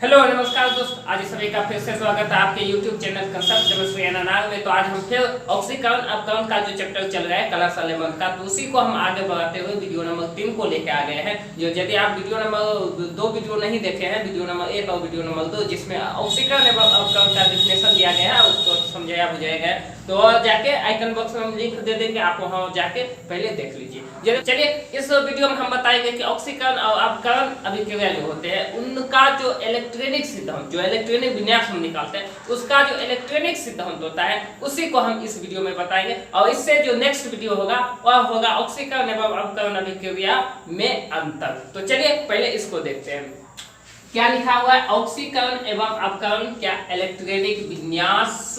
Hello नमस्कार दोस्त, आज सभी का फिर से स्वागत है आपके YouTube channel concept chemistry and analysis में। तो आज हम फिर ऑक्सीकरण अपकरण का जो चैप्टर चल रहा है कलर्स एलिमेंट का, तो उसी को हम आगे बढ़ाते हुए वीडियो नंबर 3 को लेके आ गए हैं। जो यदि आप वीडियो नंबर 2 वीडियो नहीं देखे हैं, वीडियो नंबर 1 और वीडियो नंबर 2 जिसमें ऑक्सीकरण एवं अपकरण का डेफिनेशन दिया गया है उसको समझाया बुझाया गया है, तो जाके आइकन बॉक्स में हम लिंक दे देंगे, आप वहां जाके पहले देख लीजिए। चलिए इस वीडियो में हम बताएंगे कि ऑक्सीकरण और अपकरण अभिक्रिया जो होते हैं उनका जो इलेक्ट्रॉनिक सिद्धांत, जो इलेक्ट्रॉनिक विन्यास हम निकालते हैं उसका जो इलेक्ट्रॉनिक सिद्धांत होता है उसी को हम इस वीडियो में बताएंगे। और इससे जो नेक्स्ट वीडियो होगा वह होगा ऑक्सीकरण एवं अपकरण अभिक्रिया में अंतर। तो चलिए पहले इसको देखते हैं। क्या लिखा हुआ है? ऑक्सीकरण एवं अपकरण क्या इलेक्ट्रॉनिक विन्यास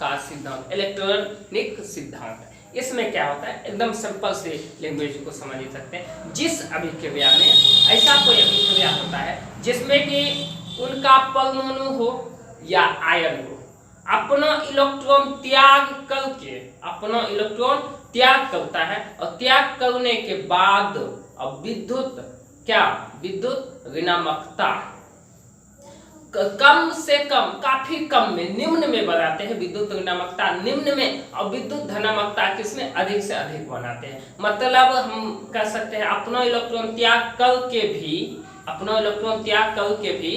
का सिद्धांत, इलेक्ट्रॉनिक सिद्धांत। इसमें क्या होता है, एकदम सिंपल से लैंग्वेज को समझ सकते हैं। जिस अभिक्रिया में ऐसा कोई अभिक्रिया होता है जिसमें कि उनका परमाणु हो या आयन हो अपना इलेक्ट्रॉन त्याग करता है और त्याग करने के बाद अब विद्युत ऋणात्मकता कम से कम, काफी कम में, निम्न में बनाते हैं। विद्युत ऋणात्मकता निम्न में और विद्युत धनात्मकता किसमें अधिक से अधिक बनाते हैं। मतलब हम कह सकते हैं अपना इलेक्ट्रॉन त्याग करके भी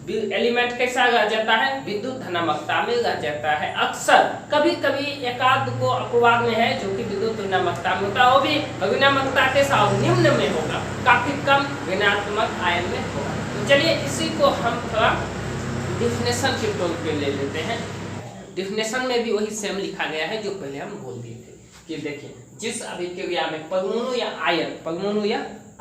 एलिमेंट कैसा रह जाता है, विद्युत धनात्मकता में रह जाता है। अक्सर कभी कभी एकाध को अपवाद में है जो कि विद्युत ऋणात्मकता में होता है, वो भी ऋणात्मकता के साथ निम्न में होगा, काफी कम ऋणात्मक आयन में होगा। तो चलिए इसी को हम थोड़ा डिफिनेशन के तौर पे ले लेते हैं। डिफिनेशन में भी वही सेम लिखा गया है जो पहले हम बोल दिए थे कि देखिए जिस अभिक्रिया में परमाणु या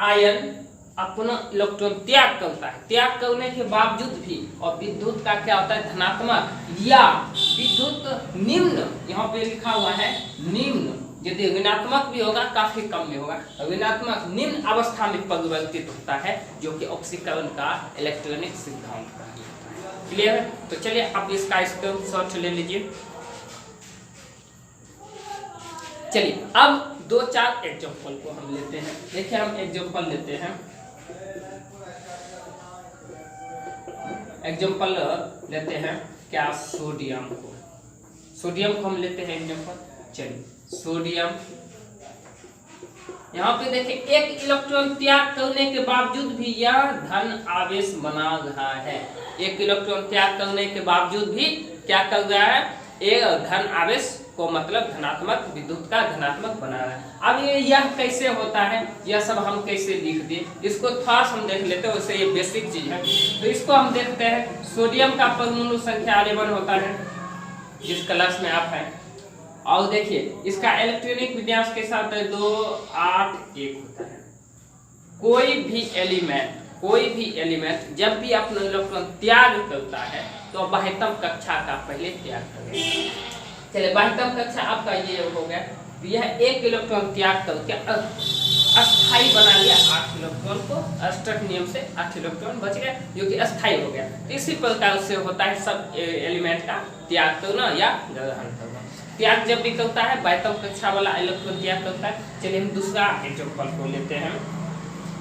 आयन अपना इलेक्ट्रॉन त्याग करता है, त्याग करने के बावजूद भी और विद्युत का क्या होता है, धनात्मक या विद्युत निम्न, यहाँ पे लिखा हुआ है निम्न, यदि ऋणात्मक भी होगा काफी कम में होगा, ऋणात्मक निम्न अवस्था में परिवर्तित होता है, जो कि ऑक्सीकरण का इलेक्ट्रॉनिक सिद्धांत का है। क्लियर है? तो चलिए आप इसका स्क्रीनशॉट ले लीजिए। चलिए अब 2-4 एग्जांपल को हम लेते हैं। देखिए हम एग्जांपल लेते हैं, क्या सोडियम को हम लेते हैं एग्जांपल। चलिए सोडियम, यहाँ पे देखिए एक इलेक्ट्रॉन त्याग करने के बावजूद भी यह धन आवेश बना रहा है। एक इलेक्ट्रॉन त्याग करने के बावजूद भी क्या कर रहा है, एक धन आवेश को मतलब धनात्मक, विद्युत का धनात्मक बना रहा है। अब यह कैसे होता है, यह सब हम कैसे लिख दिए, इसको थोड़ा हम देख लेते हैं। वैसे ये बेसिक चीज है, तो इसको हम देखते हैं। सोडियम का परमाणु संख्या 11 होता है जिस क्लास में आप हैं, और देखिए इसका इलेक्ट्रॉनिक विन्यास के साथ 2, 8, 1 होता है। कोई भी एलिमेंट जब भी अपना इलेक्ट्रॉन त्याग करता है तो बाह्यतम कक्षा का पहले त्याग करें। चलिए बाह्यतम कक्षा आपका ये हो गया, यह एक इलेक्ट्रॉन त्याग करके अस्थाई बना लिया 8 इलेक्ट्रॉन को, अष्टक नियम से 8 इलेक्ट्रॉन बच गया जो कि अस्थाई हो गया। तो इसी प्रकार से होता है सब एलिमेंट का त्याग करना या ग्रहण करना। त्याग जब भी करता है बाह्यतम कक्षा वाला इलेक्ट्रॉन त्याग करता है। चलिए हम दूसरा एग्जांपल को लेते हैं।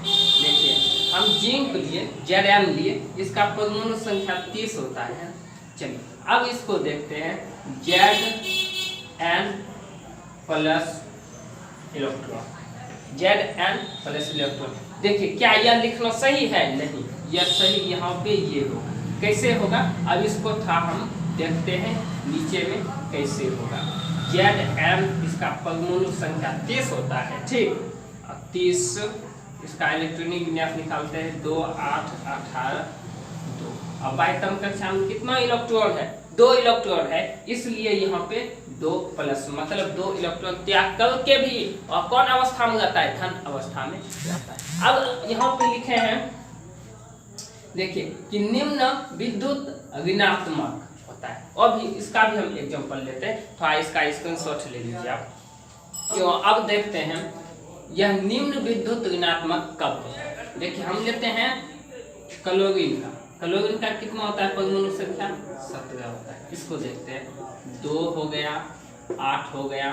देखिए हम जिंक लिए, Zn लिए, इसका परमाणु संख्या 30 होता है। चलिए अब इसको देखते हैं, Zn प्लस इलेक्ट्रॉन। देखिए क्या यह लिखना सही है? नहीं, यह सही यहाँ पे ये होगा। कैसे होगा, अब इसको था हम देखते हैं नीचे में कैसे होगा। Zn इसका परमाणु संख्या 30 होता है, ठीक, 30 इसका इलेक्ट्रॉनिक विन्यास निकालते हैं 2, 8, 18, 2। अब बाह्यतम कक्षा में कितना इलेक्ट्रॉन है? 2 इलेक्ट्रॉन है, इसलिए यहाँ पे 2 प्लस, मतलब 2 इलेक्ट्रॉन त्याग करके भी और कौन अवस्था में रहता है, धन अवस्था में रहता है। अब यहाँ पे लिखे हैं देखिए कि निम्न विद्युत ऋणात्मक होता है। और भी इसका भी हम एग्जांपल लेते हैं, थोड़ा इसका स्क्रीनशॉट ले लीजिए आप। क्यों, अब देखते हैं यह निम्न विद्युत ऋणात्मक कब होता है। देखिए हम लेते हैं क्लोरीन का कितना होता है, परमाणु संख्या 17 होता है। इसको देखते हैं, 2 हो गया, 8 हो गया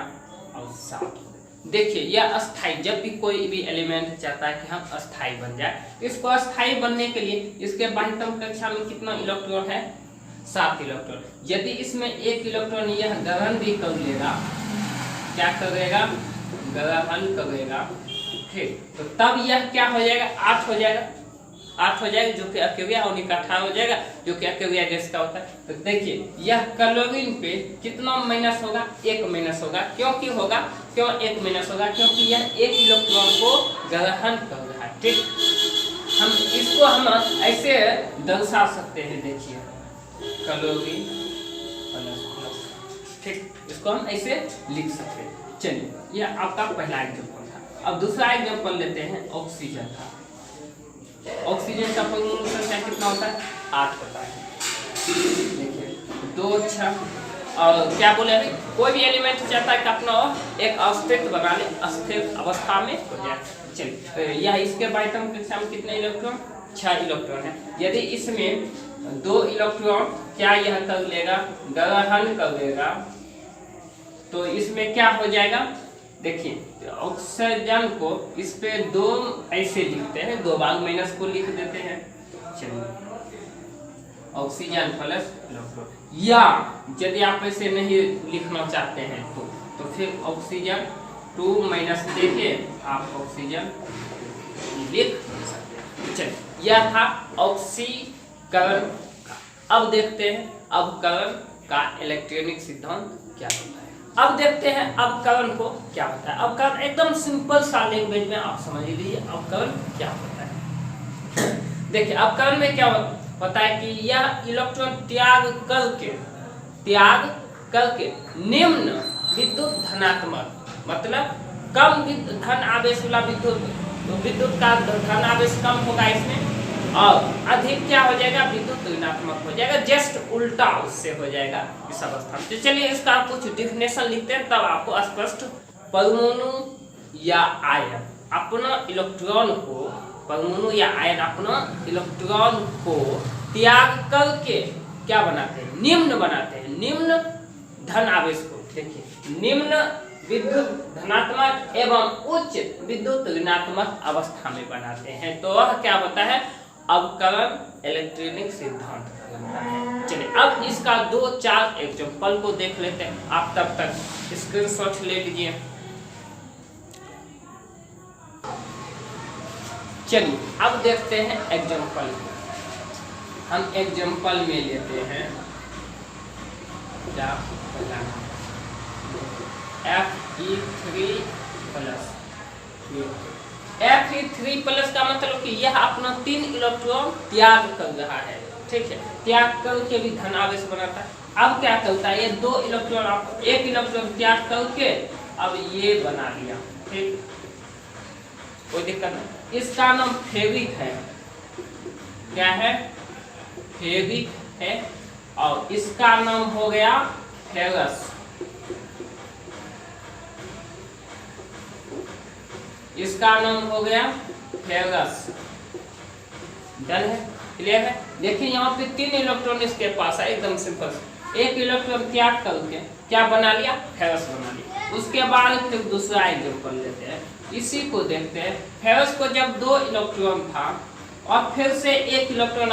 और 7 हो गया। देखिए यह अस्थाई, जब भी कोई भी एलिमेंट चाहता है कि हम अस्थाई बन जाए, इसको अस्थाई बनने के लिए इसके बाह्यतम कक्षा में कितना इलेक्ट्रॉन है? 7 इलेक्ट्रॉन। यदि इसमें 1 इलेक्ट्रॉन यह ग्रहण भी कर लेगा, क्या करेगा? ग्रहण करेगा, ठीक, तो तब यह क्या हो जाएगा? 8 हो जाएगा, 8 हो जाएगा, जो कि अकेविया और इकट्ठा हो जाएगा, जो कि अकेविया गैस का होता है। तो देखिए यह क्लोरीन पे कितना माइनस होगा? 1 माइनस होगा। क्यों की होगा? क्यों 1 माइनस होगा? क्योंकि यह 1 इलेक्ट्रॉन को ग्रहण कर रहा है, ठीक। हम इसको हम ऐसे दर्शा सकते हैं, देखिए क्लोरीन प्लस प्लस, ठीक, इसको हम ऐसे लिख सकते हैं। चलिए यह आपका पहला एग्जाम्पल था। अब दूसरा एग्जाम्पल लेते हैं, ऑक्सीजन का। ऑक्सीजन का परमाणु संख्या कितना होता है? 8 होता है। देखिए 2 6 और क्या बोले अभी, कोई भी एलिमेंट चाहता है कि अपना एक अस्तित्व बना ले, अस्थिर अवस्था में हो जाए। चलिए तो यह इसके बाह्यतम कक्षा में कितने इलेक्ट्रॉन? 6 इलेक्ट्रॉन है। यदि इसमें 2 इलेक्ट्रॉन क्या यह कर लेगा? ग्रहण कर लेगा, तो इसमें क्या हो जाएगा? देखिए ऑक्सीजन को इस पे 2 ऐसे लिखते हैं, 2 बार माइनस को लिख देते हैं। चलिए ऑक्सीजन प्लस इलेक्ट्रॉन, या यदि आप ऐसे नहीं लिखना चाहते हैं तो फिर ऑक्सीजन 2 माइनस देके आप ऑक्सीजन लिख सकते हैं। चलिए यह था ऑक्सीकरण का। अब देखते हैं अवकरण का इलेक्ट्रॉनिक सिद्धांत क्या होता है। अब देखते हैं अवकरण को क्या होता है। अवकरण एकदम सिंपल सा लैंग्वेज में आप समझ लीजिए अवकरण क्या होता है। देखिए अवकरण में क्या होता है कि यह इलेक्ट्रॉन त्याग करके निम्न विद्युत धनात्मक, मतलब कम धन आवेश वाला विद्युत का धन आवेश कम होगा इसमें, और अधिक क्या हो जाएगा? विद्युत ऋणात्मक हो जाएगा, जस्ट उल्टा उससे हो जाएगा इस अवस्था में। तो चलिए इसका कुछ डिफिनेशन लिखते हैं, तब आपको स्पष्ट। परमाणु या आयन अपना इलेक्ट्रॉन को, परमाणु या आयन अपना इलेक्ट्रॉन को त्याग करके क्या बनाते हैं? निम्न बनाते हैं, निम्न धन आवेश को। देखिए निम्न विद्युत धनात्मक एवं उच्च विद्युत ऋणात्मक अवस्था में बनाते हैं, तो वह क्या होता है? अवकरण इलेक्ट्रॉनिक सिद्धांत बनता है। चलिए अब इसका 2-4 एग्जांपल को देख लेते हैं। आप तब तक स्क्रीनशॉट ले लीजिए। चलिए अब देखते हैं एग्जांपल। हम एग्जांपल में लेते हैं क्या? Fe3 plus. Fe3 का मतलब कि यह अपना 3 इलेक्ट्रॉन त्याग कर रहा है, ठीक है, त्याग करके भी धन आवेश बनाता है। अब क्या करता है? ये 2 इलेक्ट्रॉन, आप 1 इलेक्ट्रॉन त्याग करके अब ये बना लिया, ठीक, कोई दिक्कत नहीं। इसका नाम फेविक है, क्या है? फेविक है, और इसका नाम हो गया फेरस। इसका नाम हो गया फेरस। डन है, क्लियर है। देखिए यहाँ पे 3 इलेक्ट्रॉन इसके पास है, एकदम सिंपल। 1 इलेक्ट्रॉन त्याग करके क्या बना लिया? फेरस बना लिया। उसके बाद फिर दूसरा एग्जांपल लेते हैं, इसी को देखते हैं। फेरस को जब 2 इलेक्ट्रॉन था और फिर से 1 इलेक्ट्रॉन